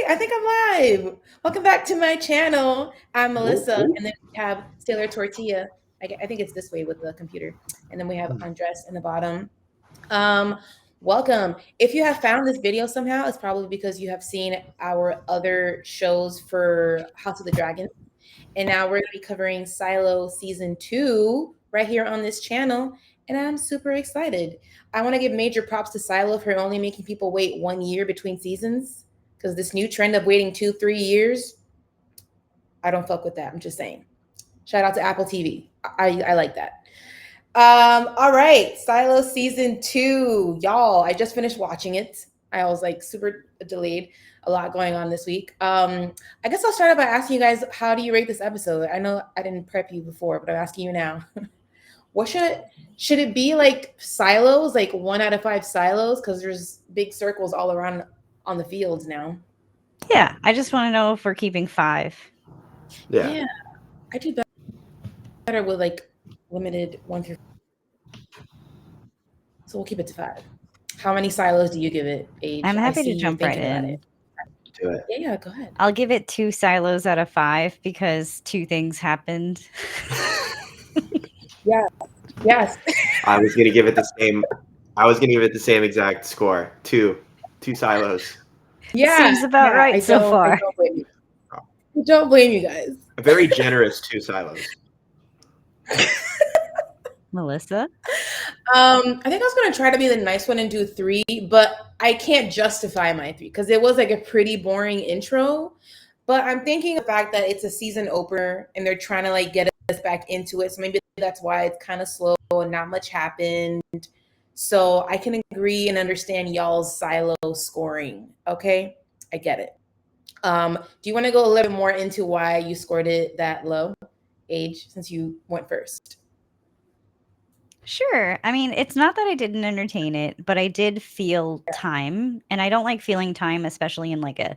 I think I'm live. Welcome back to my channel. I'm Melissa, Ooh. and then we have Sailor Tortilla. I think it's this way with the computer. And then we have Andres in the bottom. Um, Welcome. If you have found this video somehow, it's probably because you have seen our other shows for House of the Dragon. And now we're going to be covering Silo season 2 right here on this channel. And I'm super excited. I want to give major props to Silo for only making people wait 1 year between seasons. Because this new trend of waiting 2-3 years, I don't fuck with that. I'm just saying. Shout out to Apple TV. I like that. All right, Silo season 2, y'all. I just finished watching it. I was like super delayed. A lot going on this week. I guess I'll start out by asking you guys, how do you rate this episode? I know I didn't prep you before, but I'm asking you now. What should it be like silos, like 1 out of 5 silos? Because there's big circles all around on the fields now. Yeah, I just want to know if we're keeping 5. Yeah, I do better with like limited 1 through. So we'll keep it to 5. How many silos do you give it, Age? I'm I happy see to you're jump right thinking about in. it. Do it. Yeah, go ahead. I'll give it 2 silos out of 5 because 2 things happened. Yes. I was gonna give it the same. I was gonna give it the same exact score. Two silos. Yeah. Seems about right so far. I don't blame you. I don't blame you guys. A very generous 2 silos. Melissa? I think I was gonna try to be the nice one and do 3, but I can't justify my 3 because it was like a pretty boring intro. But I'm thinking of the fact that it's a season opener and they're trying to like get us back into it. So maybe that's why it's kind of slow and not much happened. So I can agree and understand y'all's silo scoring. Okay, I get it. Do you want to go a little bit more into why you scored it that low, Age, since you went first? Sure. I mean, it's not that I didn't entertain it, but I did feel time, and I don't like feeling time, especially in like a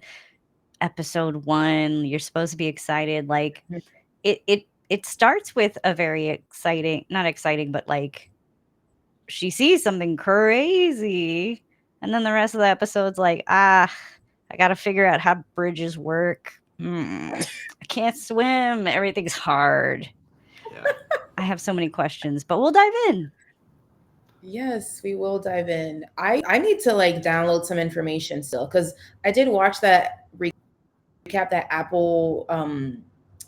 episode 1. You're supposed to be excited. Like it starts with a very exciting, not exciting, but like she sees something crazy, and then the rest of the episode's like, I got to figure out how bridges work. I can't swim. Everything's hard. Yeah. I have so many questions, but we'll dive in. Yes, we will dive in. I need to like download some information still because I did watch that recap that Apple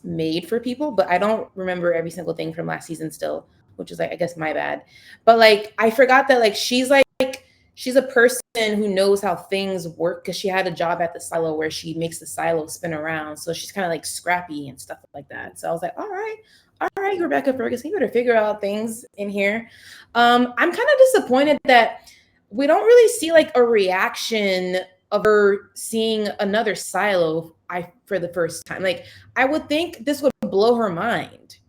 made for people, but I don't remember every single thing from last season still, which is like I guess my bad. But like I forgot that like she's a person who knows how things work because she had a job at the silo where she makes the silo spin around. So she's kind of like scrappy and stuff like that. So I was like, all right, Rebecca Ferguson, you better figure out things in here. I'm kind of disappointed that we don't really see like a reaction of her seeing another silo for the first time. Like I would think this would blow her mind.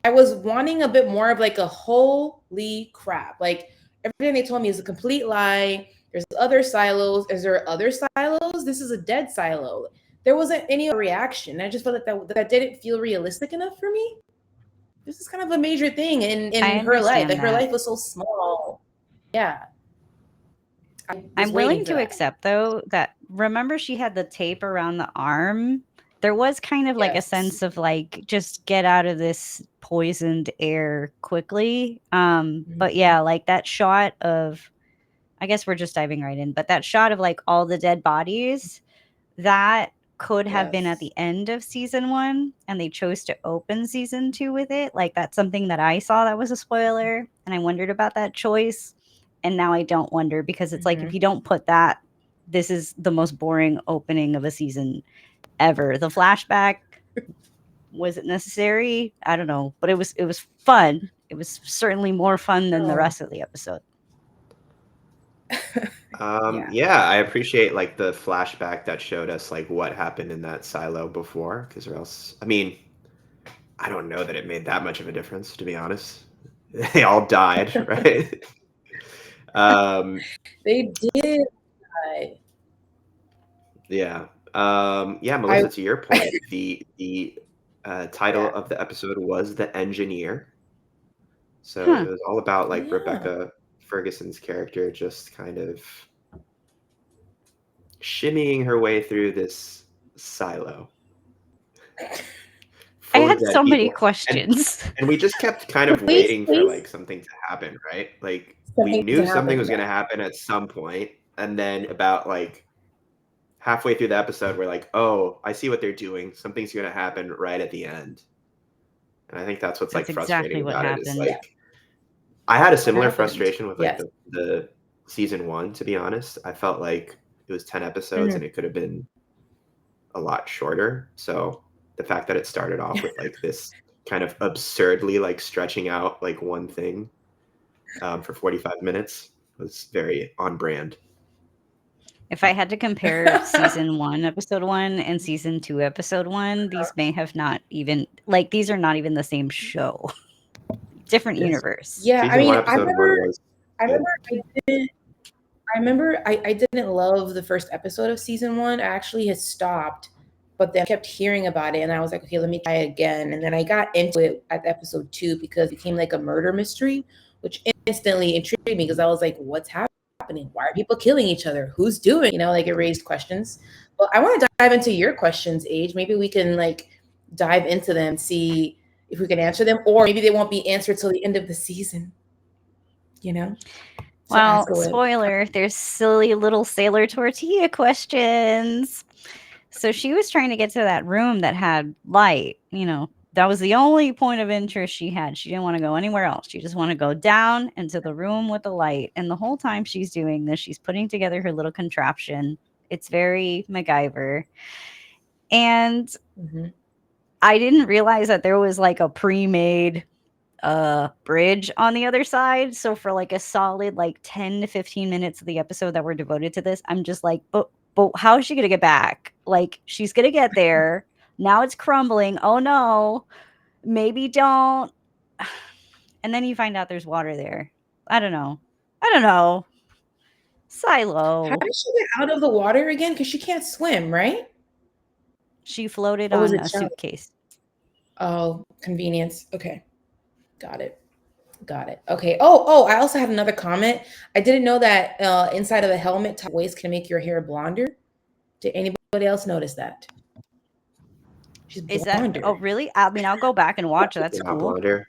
I was wanting a bit more of like a holy crap. Like everything they told me is a complete lie. There's other silos. Is there other silos? This is a dead silo. There wasn't any reaction. I just felt like that didn't feel realistic enough for me. This is kind of a major thing in her life. Like her life was so small. Yeah. I'm willing to accept though that remember she had the tape around the arm. There was kind of like a sense of like just get out of this poisoned air quickly. But yeah, like that shot of I guess we're just diving right in, but that shot of like all the dead bodies, that could have been at the end of season 1 and they chose to open season 2 with it. Like that's something that I saw that was a spoiler and I wondered about that choice. And now I don't wonder because it's like if you don't put that, this is the most boring opening of a season ever. The flashback, was it necessary? I don't know, but it was fun. It was certainly more fun than the rest of the episode. Yeah, I appreciate like the flashback that showed us like what happened in that silo before, because or else, I mean, I don't know that it made that much of a difference, to be honest. They all died, right? They did die. Yeah. Yeah, Melissa, to your point, the title of the episode was The Engineer. So it was all about like Rebecca Ferguson's character just kind of shimmying her way through this silo. I had so many questions. And we just kept kind of waiting for like something to happen, right? Like we knew something was going to happen at some point, and then about like halfway through the episode, we're like, "Oh, I see what they're doing. Something's going to happen right at the end." And I think that's what's like frustrating about it. Is like I had a similar frustration with like the season 1. To be honest, I felt like it was 10 episodes and it could have been a lot shorter. So the fact that it started off with like this kind of absurdly like stretching out like one thing for 45 minutes was very on brand. If I had to compare season 1, episode 1 and season 2, episode 1, these may have not even like these are not even the same show. Different universe. Yeah, I mean, I remember I didn't love the first episode of season 1. I actually had stopped, but then I kept hearing about it and I was like, okay, let me try it again. And then I got into it at episode 2 because it became like a murder mystery, which instantly intrigued me because I was like, what's happening? Why are people killing each other? Who's doing? You know, like it raised questions. But I want to dive into your questions, Age. Maybe we can like dive into them, see if we can answer them, or maybe they won't be answered till the end of the season. You know? Well, spoiler, there's silly little Sailor Tortilla questions. So she was trying to get to that room that had light. You know, that was the only point of interest she had. She didn't want to go anywhere else. She just wanted to go down into the room with the light. And the whole time she's doing this, she's putting together her little contraption. It's very MacGyver. And I didn't realize that there was like a pre-made bridge on the other side. So for like a solid like 10 to 15 minutes of the episode that were devoted to this, I'm just like, but how is she gonna get back? Like she's gonna get there. Now it's crumbling. Oh no, maybe don't. And then you find out there's water there. I don't know. Silo. How did she get out of the water again? Because she can't swim, right? She floated on a suitcase. Oh, convenience. Okay. Got it. Okay. Oh, I also had another comment. I didn't know that inside of the helmet, top waist can make your hair blonder. Did anybody else notice that? She's blonder. Oh, really? I mean, I'll go back and watch. That's cool. Blonder.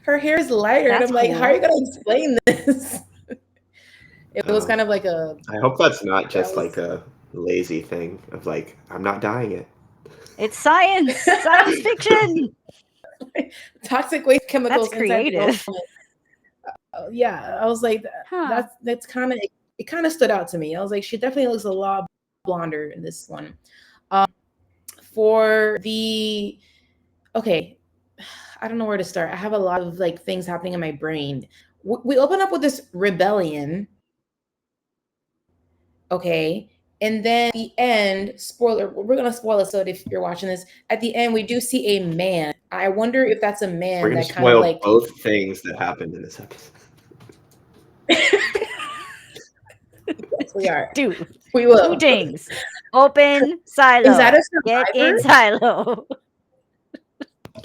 Her hair is lighter. That's and I'm like, how are you going to explain this? It was kind of like a... I hope that's not just like a lazy thing of like, I'm not dyeing it. It's science fiction. Toxic waste chemicals. That's creative. Yeah, I was like, that's kind of, it kind of stood out to me. I was like, she definitely looks a lot blonder in this one. For the, okay, I don't know where to start. I have a lot of like things happening in my brain. We open up with this rebellion. Okay. And then at the end, spoiler, we're going to spoil it. So if you're watching this, at the end, we do see a man. I wonder if that's a man we're that kind of like both things that happened in this episode. Yes, we are. Dude, we will. 2 things. Open silo. Is that a survivor? Get in silo.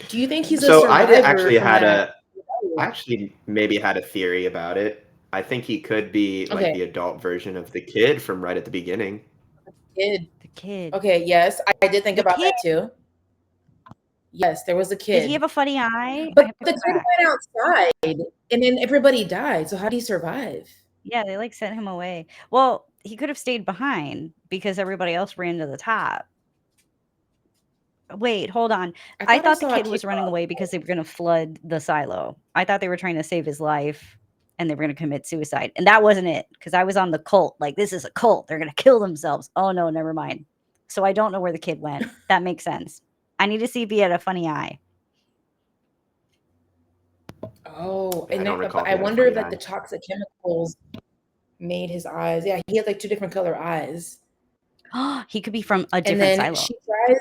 Do you think he's a survivor? So I actually maybe had a theory about it. I think he could be like the adult version of the kid from right at the beginning. The kid. Okay, yes. I did think about that too. Yes, there was a kid. Did he have a funny eye? But the kid went outside and then everybody died. So how did he survive? Yeah, they like sent him away. Well, he could have stayed behind because everybody else ran to the top. Wait, hold on. I thought the kid was running away because they were going to flood the silo. I thought they were trying to save his life and they were going to commit suicide. And that wasn't it because I was on the cult. Like, this is a cult. They're going to kill themselves. Oh, no, never mind. So I don't know where the kid went. That makes sense. I need to see if he had a funny eye. Oh, and I wonder if like the toxic chemicals made his eyes. Yeah, he had like 2 different color eyes. He could be from a different silo. She tries,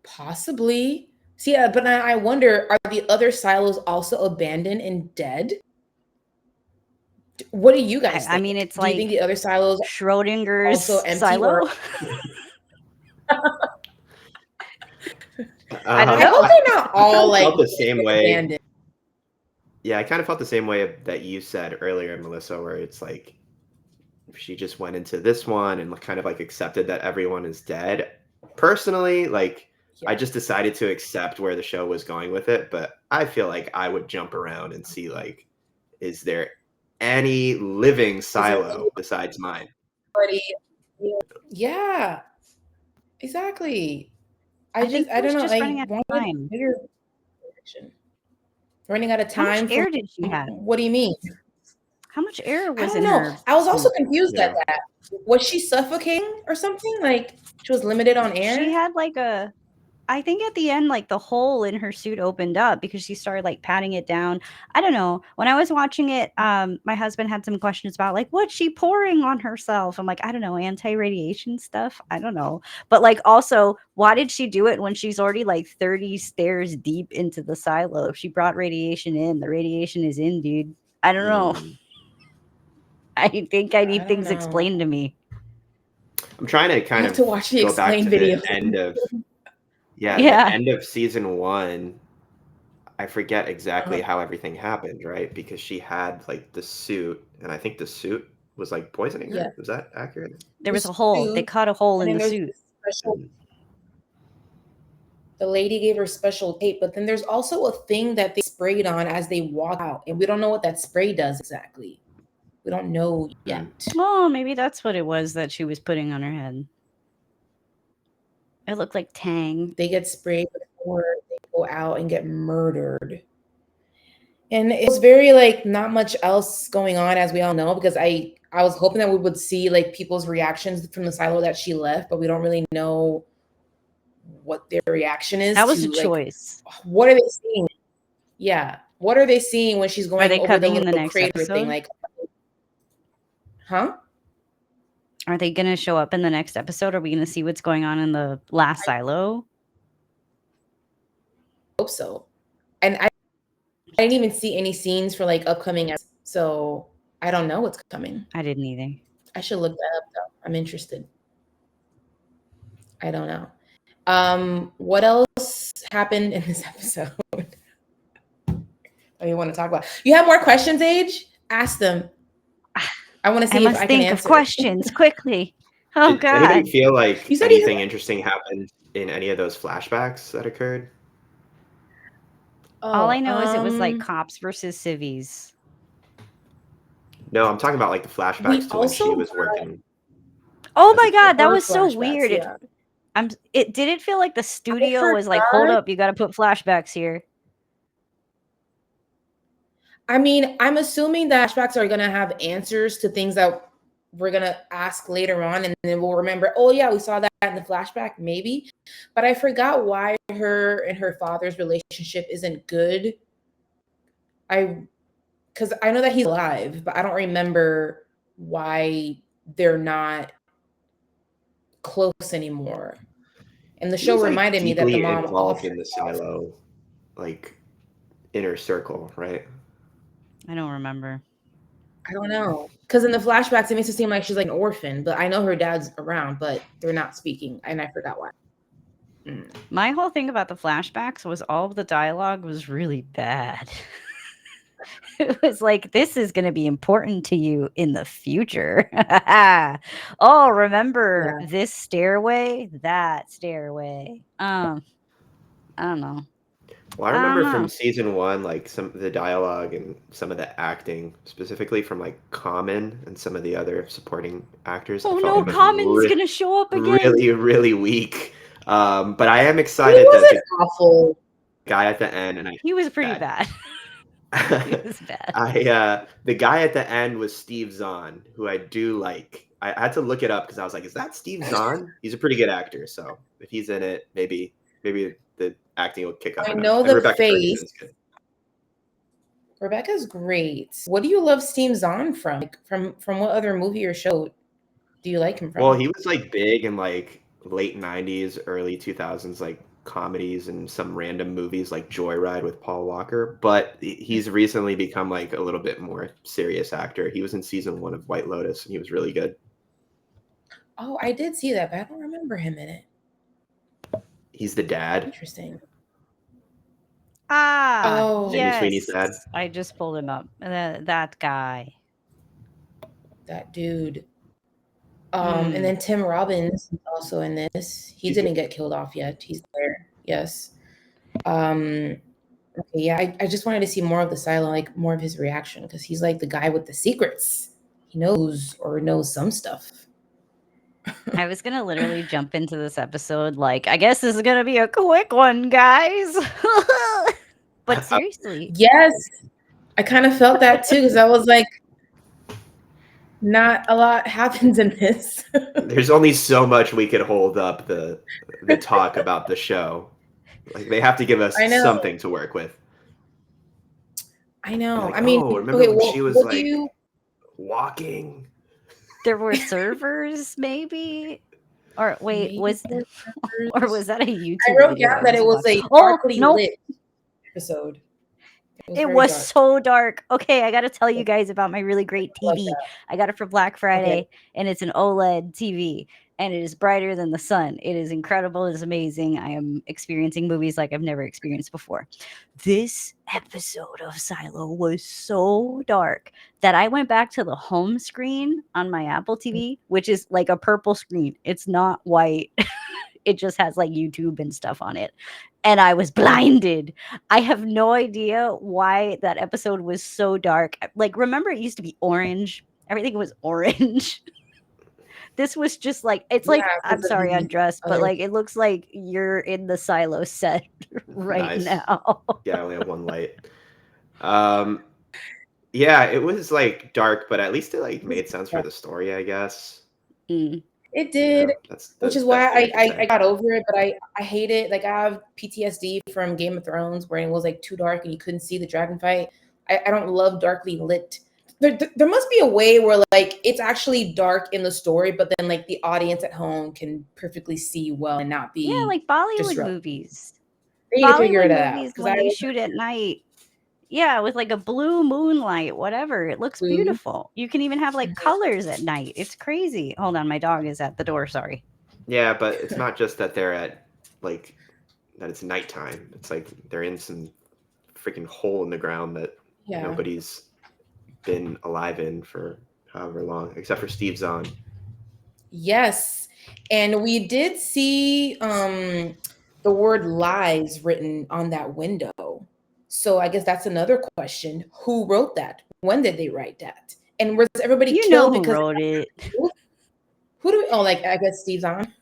possibly. See, yeah, but I wonder, are the other silos also abandoned and dead? What do you guys think? I mean, it's do you think the other silos Schrodinger's silo? I hope they're not all like felt the same way. Abandoned. Yeah, I kind of felt the same way that you said earlier, Melissa, where it's like she just went into this one and kind of like accepted that everyone is dead. Personally, like I just decided to accept where the show was going with it, but I feel like I would jump around and see like, is there any living Silo besides mine? Yeah, exactly. I think I don't know. just running out of time. Running out of time. How much air did she have? What do you mean? How much air was I in don't know. her? I was also confused at that. Was she suffocating or something? Like she was limited on air? She had like I think at the end, like the hole in her suit opened up because she started like patting it down. I don't know. When I was watching it, my husband had some questions about like what's she pouring on herself. I'm like, I don't know, anti-radiation stuff. I don't know. But like also, why did she do it when she's already like 30 stairs deep into the silo? If she brought radiation in, the radiation is in, dude. I don't know. I think I need things explained to me. I'm trying to kind of to watch the go back to video. the end of the end of season 1. I forget exactly how everything happened, right? Because she had like the suit, and I think the suit was like poisoning her. Was that accurate? There was a hole. They cut a hole in the suit. The lady gave her special tape, but then there's also a thing that they sprayed on as they walk out, and we don't know what that spray does exactly. We don't know yet. Oh, maybe that's what it was that she was putting on her head. It looked like Tang. They get sprayed before they go out and get murdered. And it was very like not much else going on, as we all know, because I was hoping that we would see like people's reactions from the silo that she left, but we don't really know what their reaction is. That was a choice. What are they seeing? Yeah. What are they seeing when she's going over the little crater thing? Like, huh? Are they going to show up in the next episode? Are we going to see what's going on in the last silo? I hope so. And I didn't even see any scenes for like upcoming, so I don't know what's coming. I didn't either. I should look that up though. I'm interested. I don't know. What else happened in this episode? Oh, you want to talk about? You have more questions, Age? Ask them. I want to see if I can think of questions quickly. Oh God! Did anybody feel like anything interesting happened in any of those flashbacks that occurred? All I know is it was like cops versus civvies. No, I'm talking about like the flashbacks to when she was working. Oh my God, that was so weird. Yeah. Did it feel like the studio was like, hold up, you got to put flashbacks here? I mean, I'm assuming that flashbacks are going to have answers to things that we're going to ask later on. And then we'll remember, oh yeah, we saw that in the flashback, maybe. But I forgot why her and her father's relationship isn't good. Because I know that he's alive, but I don't remember why they're not close anymore. And the show reminded me that the mom involved in the silo, like inner circle, right? I don't remember. I don't know. Because in the flashbacks, it makes it seem like she's like an orphan, but I know her dad's around, but they're not speaking, and I forgot why. My whole thing about the flashbacks was all of the dialogue was really bad. It was like, this is going to be important to you in the future. Oh, remember this stairway? That stairway. I don't know. Well, I remember from season 1, like some of the dialogue and some of the acting, specifically from like Common and some of the other supporting actors. Oh no, Common's gonna show up again. Really, really weak. But I am excited that the awful guy at the end, and he was pretty bad. He was bad. The guy at the end was Steve Zahn, who I do like. I had to look it up because I was like, is that Steve Zahn? He's a pretty good actor, so if he's in it, maybe the acting will kick up. I know the face. Rebecca's great. What do you love Steve Zahn from? Like, from what other movie or show do you like him from? Well, he was like big in like late 90s, early 2000s, like comedies and some random movies like Joyride with Paul Walker. But he's recently become like a little bit more serious actor. He was in season 1 of White Lotus and he was really good. Oh, I did see that, but I don't remember him in it. He's the dad. Interesting. Yes. Sweeney's dad. I just pulled him up. That guy. That dude. And then Tim Robbins is also in this. He didn't get killed off yet. He's there. Yes. Okay, yeah, I just wanted to see more of the Silo, like more of his reaction, because he's like the guy with the secrets. He knows some stuff. I was gonna literally jump into this episode like, I guess this is gonna be a quick one, guys. But seriously. Yes. I kind of felt that too, because I was like, not a lot happens in this. There's only so much we could hold up the talk about the show. Like, they have to give us something to work with. I know. Like, I mean, remember when she was like walking? There were servers, maybe? Or wait, Maybe was that a YouTube I wrote video down that it was a darkly lit episode. It was so dark. Okay, I got to tell you guys about my really great TV. I got it for Black Friday, and it's an OLED TV, and it is brighter than the sun. It is incredible. It is amazing. I am experiencing movies like I've never experienced before. This episode of Silo was so dark that I went back to the home screen on my Apple TV, which is like a purple screen. It's not white. It just has like YouTube and stuff on it. And I was blinded. I have no idea why that episode was so dark. Like, remember, it used to be orange. Everything was orange. This was just like, it's like, I'm sorry, Undressed, but like, it looks like you're in the Silo set right now. Yeah, I only have one light. Yeah, it was like dark, but at least it like made sense for the story, I guess. It did, which is why I got over it, but I hate it. Like, I have PTSD from Game of Thrones, where it was like too dark and you couldn't see the dragon fight. I don't love darkly lit. There must be a way where like it's actually dark in the story, but then like the audience at home can perfectly see well and not be like Bollywood movies. They need to figure it out because when they shoot at night. Yeah, with like a blue moonlight, whatever. It looks beautiful. You can even have like colors at night. It's crazy. Hold on, my dog is at the door. Sorry. Yeah, but it's not just that they're at like that it's nighttime. It's like they're in some freaking hole in the ground that nobody's been alive in for however long, except for Steve Zahn. Yes. And we did see the word lies written on that window. So I guess that's another question. Who wrote that? When did they write that? And was everybody killed because wrote it? Who do we? Oh, like I guess Steve Zahn.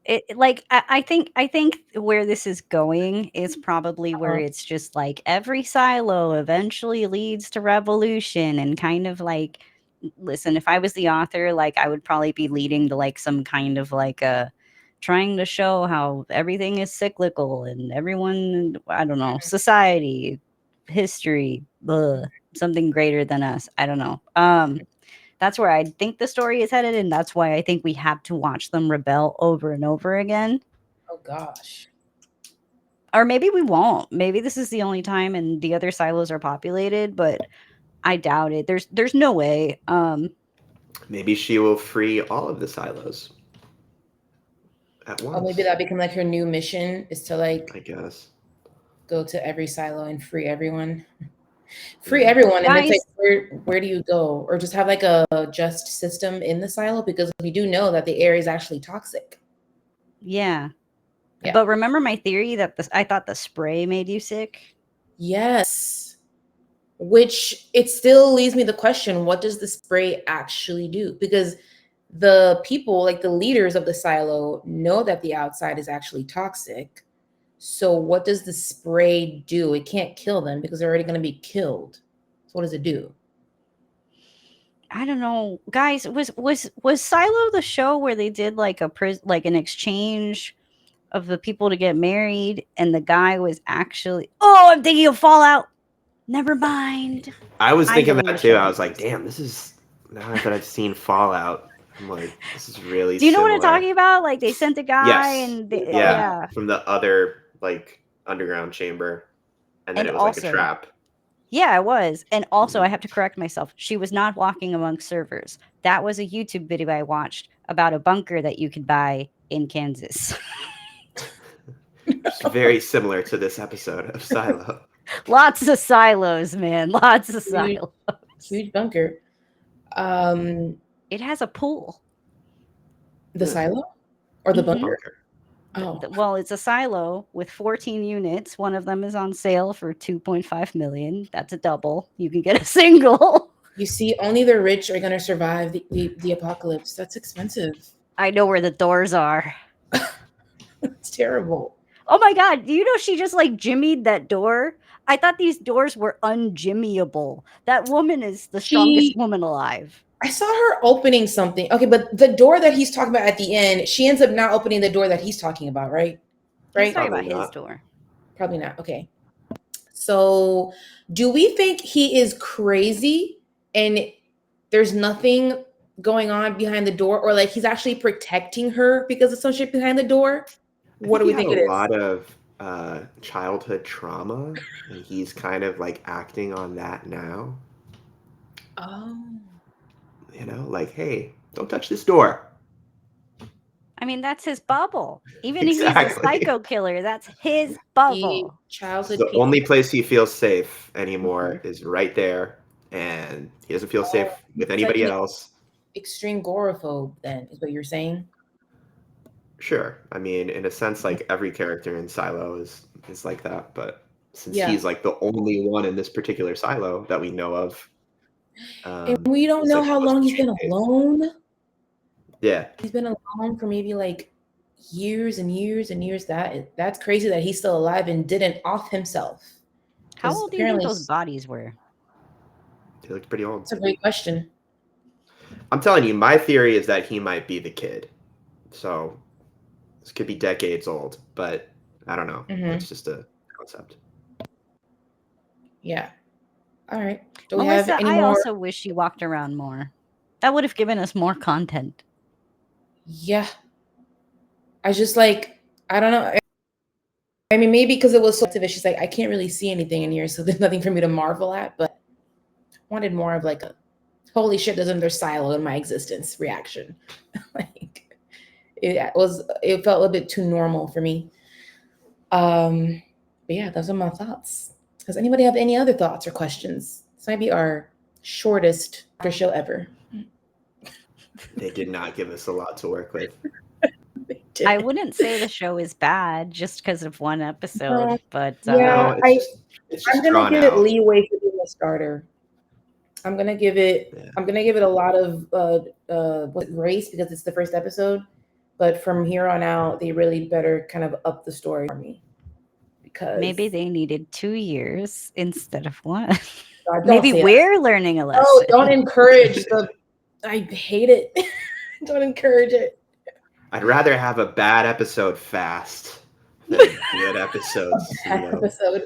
I think where this is going is probably where it's just like every silo eventually leads to revolution, and kind of like, listen, if I was the author, like I would probably be leading to like some kind of like a trying to show how everything is cyclical and everyone, I don't know, society, history, something greater than us. I don't know. That's where I think the story is headed, and that's why I think we have to watch them rebel over and over again. Oh gosh. Or maybe we won't. Maybe this is the only time and the other silos are populated, but I doubt it. There's no way. Maybe she will free all of the silos at once. Oh, maybe that become like her new mission is to like, I guess, go to every silo and free everyone. Free everyone. And it's like, where do you go? Or just have like a just system in the silo, because we do know that the air is actually toxic. Yeah. But remember my theory that I thought the spray made you sick? Yes. Which it still leaves me the question, what does the spray actually do? Because the people, like the leaders of the silo, know that the outside is actually toxic. So what does the spray do? It can't kill them because they're already going to be killed. So what does it do? I don't know, guys. Was Silo the show where they did like an exchange of the people to get married, and the guy was actually? Oh, I'm thinking of Fallout. Never mind. I was thinking that too. I was like, damn, this is, now that I've seen Fallout, I'm like, this is really. Do you know what I'm talking about? Like they sent a guy and from the other like underground chamber, and then it was also, like a trap. Yeah, it was. And also, I have to correct myself. She was not walking amongst servers. That was a YouTube video I watched about a bunker that you could buy in Kansas. It's very similar to this episode of Silo. Lots of silos, man. Lots of silos. Huge bunker. It has a pool. The silo or the bunker? Oh, Well, it's a silo with 14 units. One of them is on sale for 2.5 million. That's a double. You can get a single. you see, only the rich are gonna survive the apocalypse. That's expensive. I know where the doors are. It's terrible. Oh my god, do you know she just like jimmied that door? I thought these doors were unjimmyable. That woman is the strongest woman alive. I saw her opening something. Okay, but the door that he's talking about at the end, she ends up not opening the door that he's talking about, right? Right? He's talking about his door. Probably not. Okay. So, do we think he is crazy and there's nothing going on behind the door, or like he's actually protecting her because of some shit behind the door? What do we think it is? A lot of childhood trauma, and he's kind of like acting on that now. Oh. You know, like, hey, don't touch this door. I mean, that's his bubble. Even if he's a psycho killer, that's his bubble. Childhood. The only place he feels safe anymore is right there, and he doesn't feel safe with anybody else. Extreme agoraphobe, then, is what you're saying? Sure. I mean, in a sense, like every character in Silo is like that, but since he's like the only one in this particular silo that we know of. And we don't know how long he's been alone. Yeah. He's been alone for maybe like years and years and years. That's crazy that he's still alive and didn't off himself. How old do you think those bodies were? They looked pretty old. That's a great question. I'm telling you, my theory is that he might be the kid. So this could be decades old, but I don't know. It's just a concept. Yeah. All right. Do we have any more? I also wish she walked around more. That would have given us more content. Yeah. I just like, I don't know. I mean, maybe because it was so active, she's like, I can't really see anything in here, so there's nothing for me to marvel at, but I wanted more of like a, holy shit, there's another silo in my existence reaction. Like, it felt a little bit too normal for me. But yeah, those are my thoughts. Does anybody have any other thoughts or questions? This might be our shortest after show ever. They did not give us a lot to work with. I wouldn't say the show is bad just because of one episode, but yeah, I'm gonna give it leeway for being a starter. I'm gonna give it a lot of grace because it's the first episode. But from here on out, they really better kind of up the story for me. Because maybe they needed 2 years instead of 1. Maybe we're learning a lesson. Oh, don't encourage I hate it. Don't encourage it. I'd rather have a bad episode fast than a good episode. Bad episode.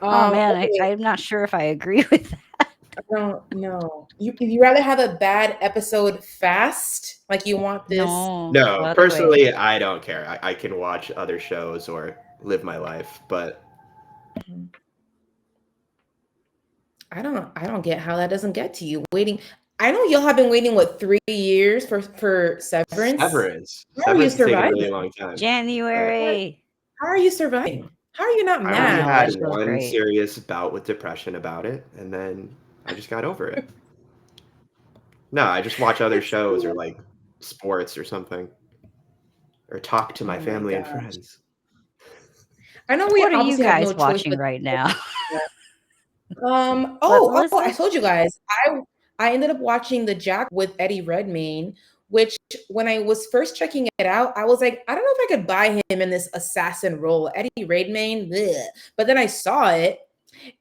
Oh man, okay. I'm not sure if I agree with that. I don't know. You rather have a bad episode fast? Like you want this? No, personally, I don't care. I can watch other shows or live my life, but I don't get how that doesn't get to you. Waiting. I know y'all have been waiting 3 years for Severance. How are you surviving? A really long time. January. How are you surviving? How are you not mad? I only had one serious bout with depression about it, and then I just got over it. No, I just watch other shows or like sports or something, or talk to my family and friends. I know what are you guys watching right now? I told you guys. I ended up watching The Jack with Eddie Redmayne, which when I was first checking it out, I was like, I don't know if I could buy him in this assassin role. Eddie Redmayne, bleh. But then I saw it,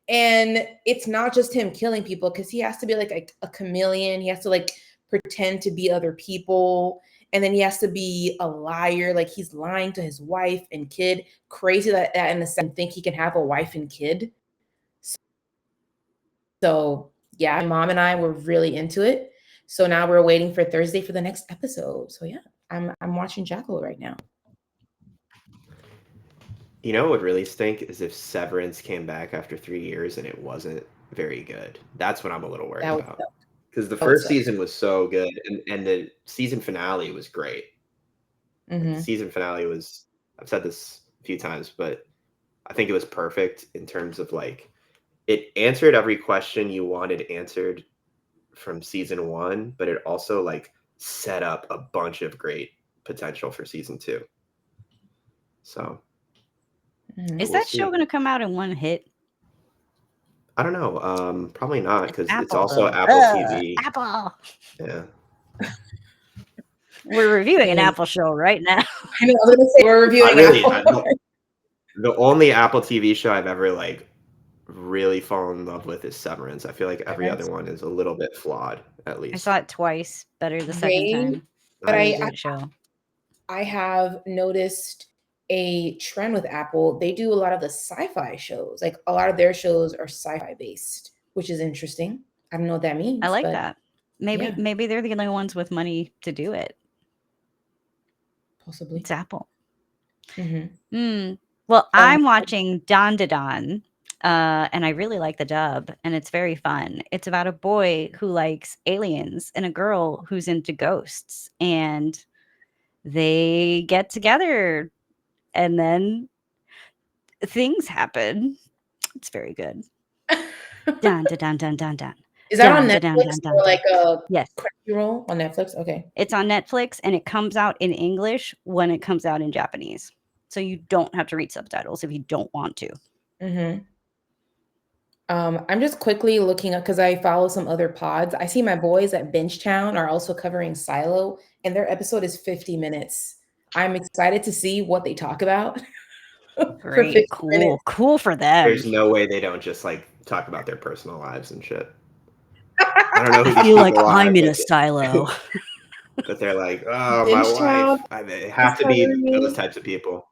and it's not just him killing people because he has to be like a chameleon. He has to like pretend to be other people. And then he has to be a liar, like he's lying to his wife and kid. Crazy that in a sense think he can have a wife and kid. So yeah, my mom and I were really into it. So now we're waiting for Thursday for the next episode. So yeah, I'm watching Jackal right now. You know what would really stink is if Severance came back after 3 years and it wasn't very good. That's what I'm a little worried about. Because the first season was so good, and the season finale was great. The season finale was, I've said this a few times, but I think it was perfect in terms of like, it answered every question you wanted answered from season 1, but it also like set up a bunch of great potential for season 2. So is that show going to come out in one hit? I don't know. Probably not, because it's Apple, also though. Apple TV. Apple. Yeah. We're reviewing an Apple show right now. I know, I was gonna say we're reviewing Apple. The only Apple TV show I've ever like really fallen in love with is Severance. I feel like every other one is a little bit flawed, at least. I saw it twice. Better the second time. But I have noticed a trend with Apple. They do a lot of the sci-fi shows. Like a lot of their shows are sci-fi based, which is interesting. I don't know what that means. I like that. Maybe they're the only ones with money to do it. Possibly. It's Apple. Mm-hmm. Well, I'm watching Don Da Don, and I really like the dub, and it's very fun. It's about a boy who likes aliens and a girl who's into ghosts, and they get together, and then things happen. It's very good. Don Da Don Don Don Don. Is that on Netflix or like a Crunchyroll on Netflix? Okay. It's on Netflix, and it comes out in English when it comes out in Japanese. So you don't have to read subtitles if you don't want to. Mm-hmm. I'm just quickly looking up because I follow some other pods. I see my boys at Benchtown are also covering Silo, and their episode is 50 minutes. I'm excited to see what they talk about. Great, cool for them. There's no way they don't just like talk about their personal lives and shit. I don't know who I feel like I'm in a silo. But they're like, oh, my wife. They have to be those types of people.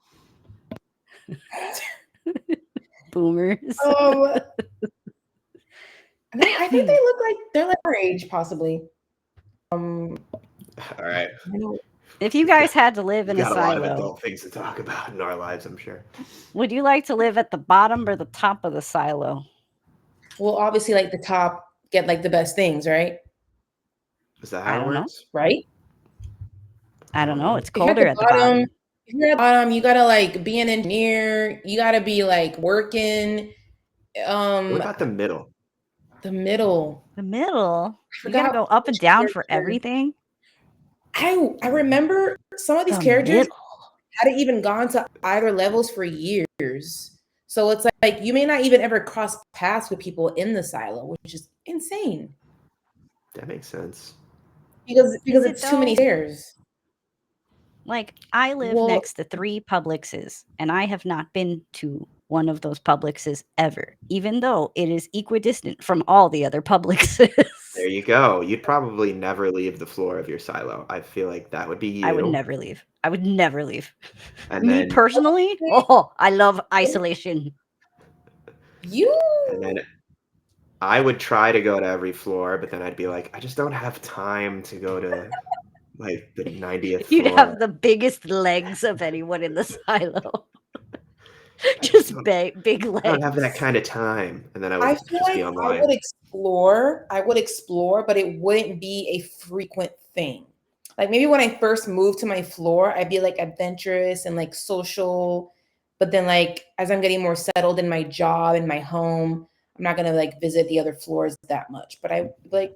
Boomers. I think they look like they're like our age, possibly. All right. If you guys had to live in a silo, a lot of adult things to talk about in our lives, I'm sure. Would you like to live at the bottom or the top of the silo? Well, obviously, like the top get like the best things, right? Is that how it works? Right? I don't know. It's colder at the bottom. If you're at the bottom, you gotta like be an engineer. You gotta be like working. What about the middle? The middle. You gotta go up and down for everything. I remember some of these characters hadn't even gone to either levels for years. So it's like you may not even ever cross paths with people in the silo, which is insane. That makes sense. Because it's too many stairs. Like I live next to 3 Publixes, and I have not been to one of those Publixes ever, even though it is equidistant from all the other Publixes. There you go. You'd probably never leave the floor of your silo. I feel like that would be you. I would never leave. And me personally, I love isolation. And then I would try to go to every floor, but then I'd be like, I just don't have time to go to like the 90th You'd floor. have the biggest legs of anyone in the silo. Just big legs. I don't have that kind of time. And then I would just be online. I would explore, but it wouldn't be a frequent thing. Like maybe when I first moved to my floor, I'd be like adventurous and like social. But then like as I'm getting more settled in my job and my home, I'm not gonna like visit the other floors that much. But I like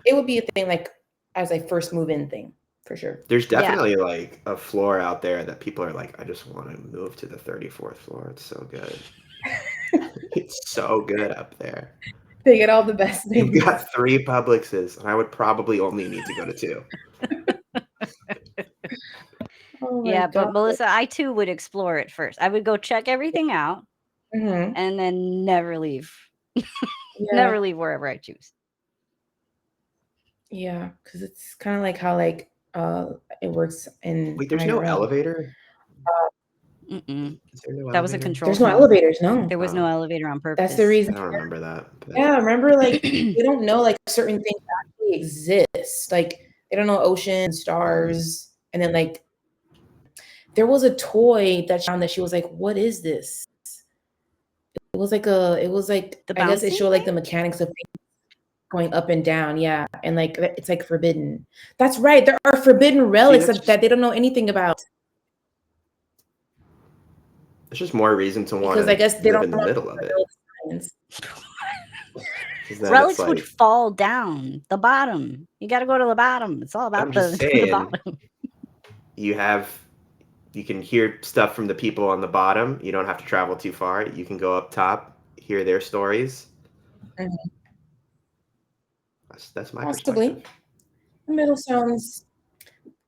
it would be a thing like as I first move in thing. For sure. There's definitely like a floor out there that people are like, I just want to move to the 34th floor. It's so good. It's so good up there. They get all the best things. You've got 3 Publixes, and I would probably only need to go to 2. But Melissa, I too would explore it first. I would go check everything out and then never leave. Never leave wherever I choose. Yeah, because it's kind of like how like it works in. Wait, there's no elevator? That was a control. There's no elevators, no. There was no elevator on purpose. That's the reason. I don't remember that. But... Yeah, remember like they don't know like certain things actually exist. Like they don't know oceans, stars, and then like there was a toy that found that she was like, "What is this?" It was like I guess it showed like the mechanics of things going up and down, and like it's like forbidden. That's right. There are forbidden relics that they don't know anything about. It's just more reason to want to I guess they live don't in the middle of it. Relics would fall down the bottom. You got to go to the bottom. It's all about the bottom. You can hear stuff from the people on the bottom. You don't have to travel too far. You can go up top, hear their stories. Mhm. That's my Possibly. perspective. The middle sounds.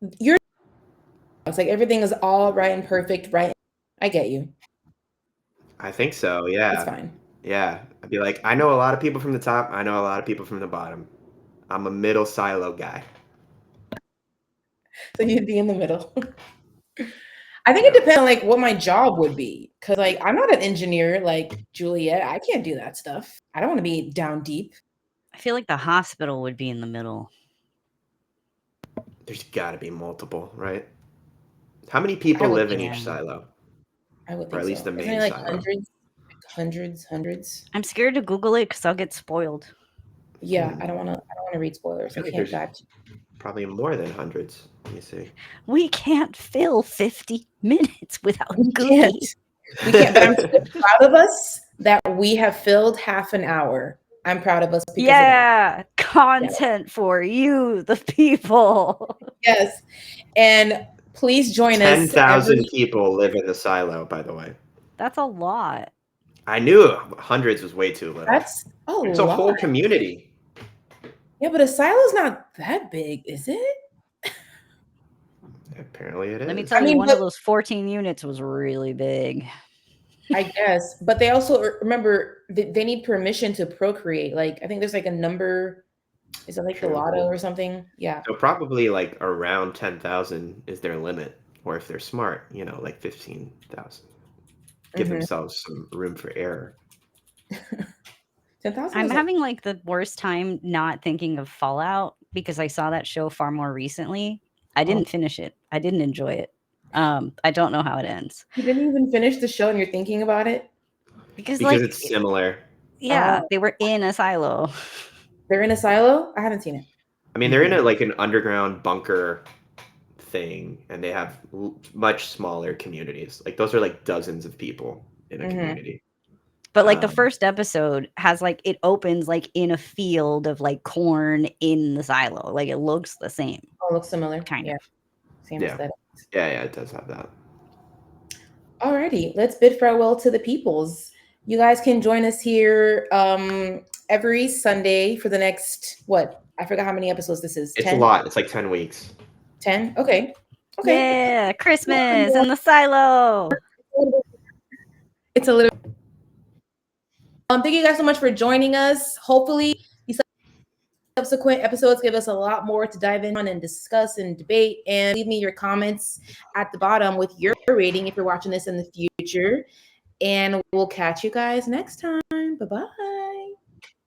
It's like everything is all right and perfect, right? I get you. I think so. Yeah. That's fine. Yeah. I'd be like, I know a lot of people from the top. I know a lot of people from the bottom. I'm a middle silo guy. So you'd be in the middle. I think it depends on like what my job would be. Cause like I'm not an engineer like Juliet. I can't do that stuff. I don't want to be down deep. I feel like the hospital would be in the middle. There's got to be multiple, right? How many people live in each silo? I would think or at least so. the main Isn't it like silo? hundreds? I'm scared to Google it because I'll get spoiled. Yeah, I don't want to read spoilers. I can't dive. Probably more than hundreds. Let me see. We can't fill 50 minutes without Goofy. We can't. But I'm so proud of us that we have filled half an hour. I'm proud of us. Because of content for you, the people. Yes, and please join us. 10,000 people live in the silo, by the way. That's a lot. I knew hundreds was way too little. That's it's a whole community. Yeah, but a silo's not that big, is it? Apparently it is. Let me tell you, one of those 14 units was really big. I guess. But they also, remember, they need permission to procreate. Like, I think there's like a number. Is it like the lotto or something? Yeah. So probably like around 10,000 is their limit. Or if they're smart, like 15,000. Give themselves some room for error. 10,000. I'm having like the worst time not thinking of Fallout because I saw that show far more recently. I didn't finish it. I didn't enjoy it. I don't know how it ends. You didn't even finish the show and you're thinking about it? Because like, it's similar. Yeah, they were in a silo. They're in a silo? I haven't seen it. I mean, they're in an underground bunker thing, and they have much smaller communities. Like those are like dozens of people in a community. But like the first episode has like, it opens like in a field of like corn in the silo. Like it looks the same. Oh, it looks similar. Kind of. Same aesthetic. Yeah, it does have that. Alrighty, let's bid farewell to the peoples. You guys can join us here every Sunday for the next, I forgot how many episodes this is. It's 10? A lot. It's like 10 weeks. 10? Okay. Yeah, Christmas in the silo. It's a little. Thank you guys so much for joining us. Hopefully, these subsequent episodes give us a lot more to dive in on and discuss and debate. And leave me your comments at the bottom with your rating if you're watching this in the future. And we'll catch you guys next time. Bye-bye.